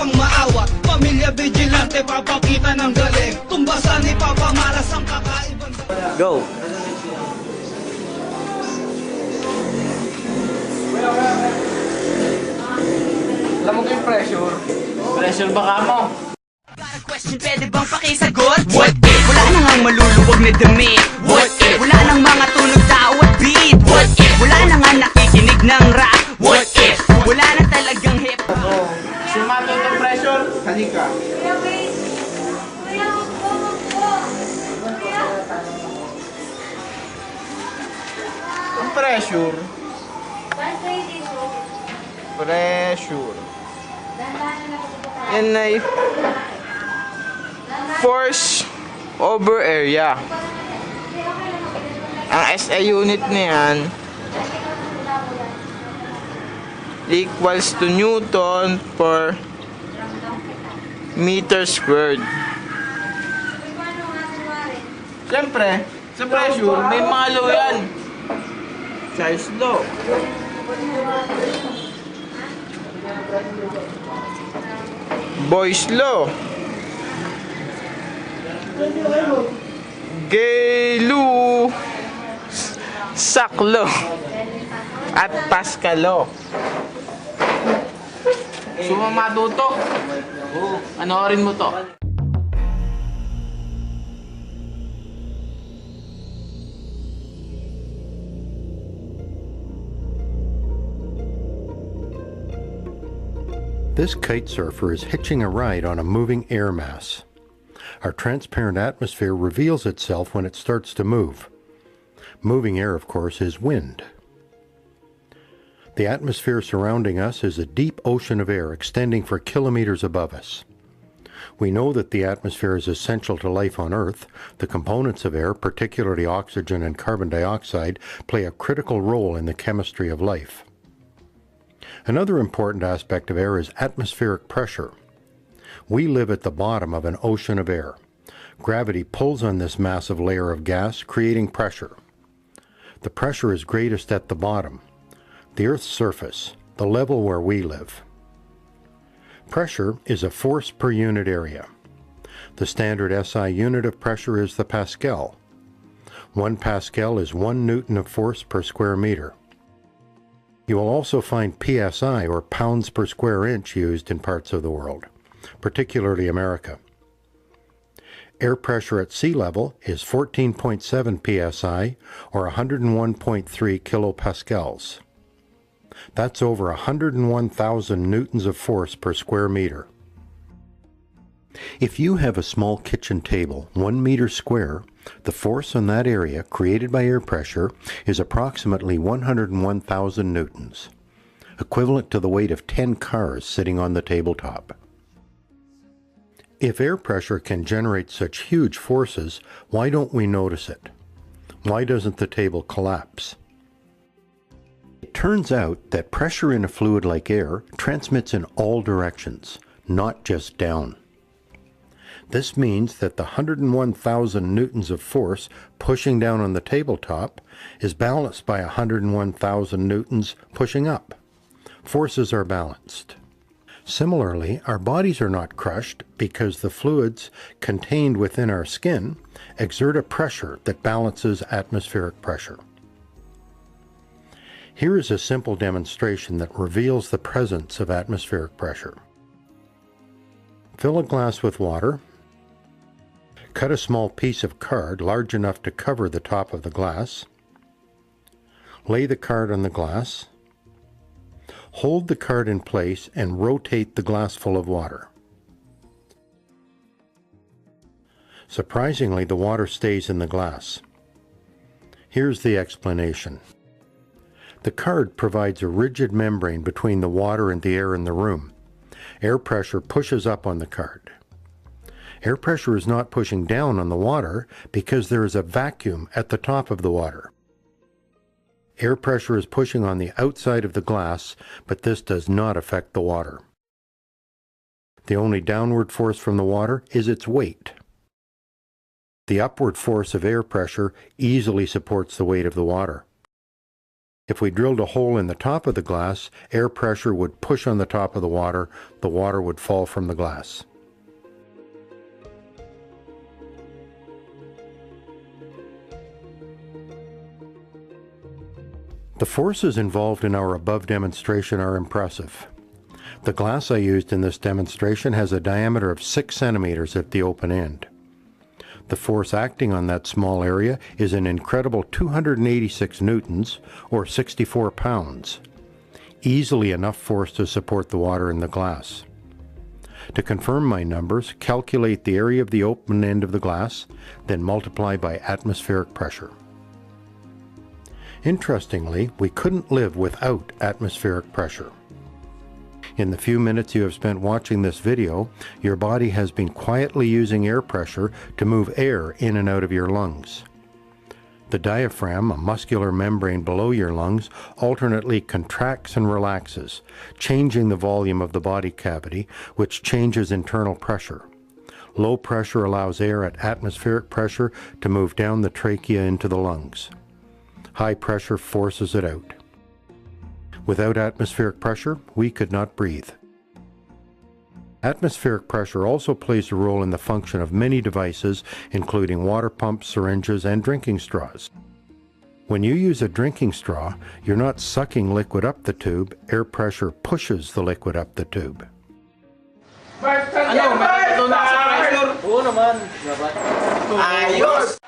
pang maawa. Pamilya vigilante, papakita ng galing. Tumbasan, ipapamalas ang kakaibang. Go! Alam mo ko yung pressure? Pressure baka mo? Question, pwede bang pakisagot? What if? Wala nang ang maluluwag na damit. What if? Wala nang mga tunog tao at beat. What if? Wala nang ang nakikinig ng rap. What if? Wala na talagang hip. Sumato itong pressure? Halika. Ang pressure. Pressure. Yan ay force over area. Ang SI unit niyan equals to Newton per meter squared. Siyempre, sa pressure, may mga law yan. Charles law. Boy's law. Gay-lu. Saklo. At Pascal law. Sumamado to. Anoorin mo to. This kite surfer is hitching a ride on a moving air mass. Our transparent atmosphere reveals itself when it starts to move. Moving air, of course, is wind. The atmosphere surrounding us is a deep ocean of air extending for kilometers above us. We know that the atmosphere is essential to life on Earth. The components of air, particularly oxygen and carbon dioxide, play a critical role in the chemistry of life. Another important aspect of air is atmospheric pressure. We live at the bottom of an ocean of air. Gravity pulls on this massive layer of gas, creating pressure. The pressure is greatest at the bottom, the Earth's surface, the level where we live. Pressure is a force per unit area. The standard SI unit of pressure is the Pascal. 1 Pascal is 1 Newton of force per square meter. You will also find PSI, or pounds per square inch, used in parts of the world, particularly America. Air pressure at sea level is 14.7 psi, or 101.3 kilopascals. That's over 101,000 newtons of force per square meter. If you have a small kitchen table, 1 meter square, the force on that area created by air pressure is approximately 101,000 newtons, equivalent to the weight of 10 cars sitting on the tabletop. If air pressure can generate such huge forces, why don't we notice it? Why doesn't the table collapse? It turns out that pressure in a fluid like air transmits in all directions, not just down. This means that the 101,000 newtons of force pushing down on the tabletop is balanced by 101,000 newtons pushing up. Forces are balanced. Similarly, our bodies are not crushed because the fluids contained within our skin exert a pressure that balances atmospheric pressure. Here is a simple demonstration that reveals the presence of atmospheric pressure. Fill a glass with water. Cut a small piece of card large enough to cover the top of the glass. Lay the card on the glass. Hold the card in place and rotate the glass full of water. Surprisingly, the water stays in the glass. Here's the explanation. The card provides a rigid membrane between the water and the air in the room. Air pressure pushes up on the card. Air pressure is not pushing down on the water because there is a vacuum at the top of the water. Air pressure is pushing on the outside of the glass, but this does not affect the water. The only downward force from the water is its weight. The upward force of air pressure easily supports the weight of the water. If we drilled a hole in the top of the glass, air pressure would push on the top of the water would fall from the glass. The forces involved in our above demonstration are impressive. The glass I used in this demonstration has a diameter of 6 centimeters at the open end. The force acting on that small area is an incredible 286 newtons, or 64 pounds. Easily enough force to support the water in the glass. To confirm my numbers, calculate the area of the open end of the glass, then multiply by atmospheric pressure. Interestingly, we couldn't live without atmospheric pressure. In the few minutes you have spent watching this video, your body has been quietly using air pressure to move air in and out of your lungs. The diaphragm, a muscular membrane below your lungs, alternately contracts and relaxes, changing the volume of the body cavity, which changes internal pressure. Low pressure allows air at atmospheric pressure to move down the trachea into the lungs. High pressure forces it out. Without atmospheric pressure, we could not breathe. Atmospheric pressure also plays a role in the function of many devices, including water pumps, syringes, and drinking straws. When you use a drinking straw, you're not sucking liquid up the tube, air pressure pushes the liquid up the tube. Ano, may natutunan ka sa pressure? Oo naman. Ayos!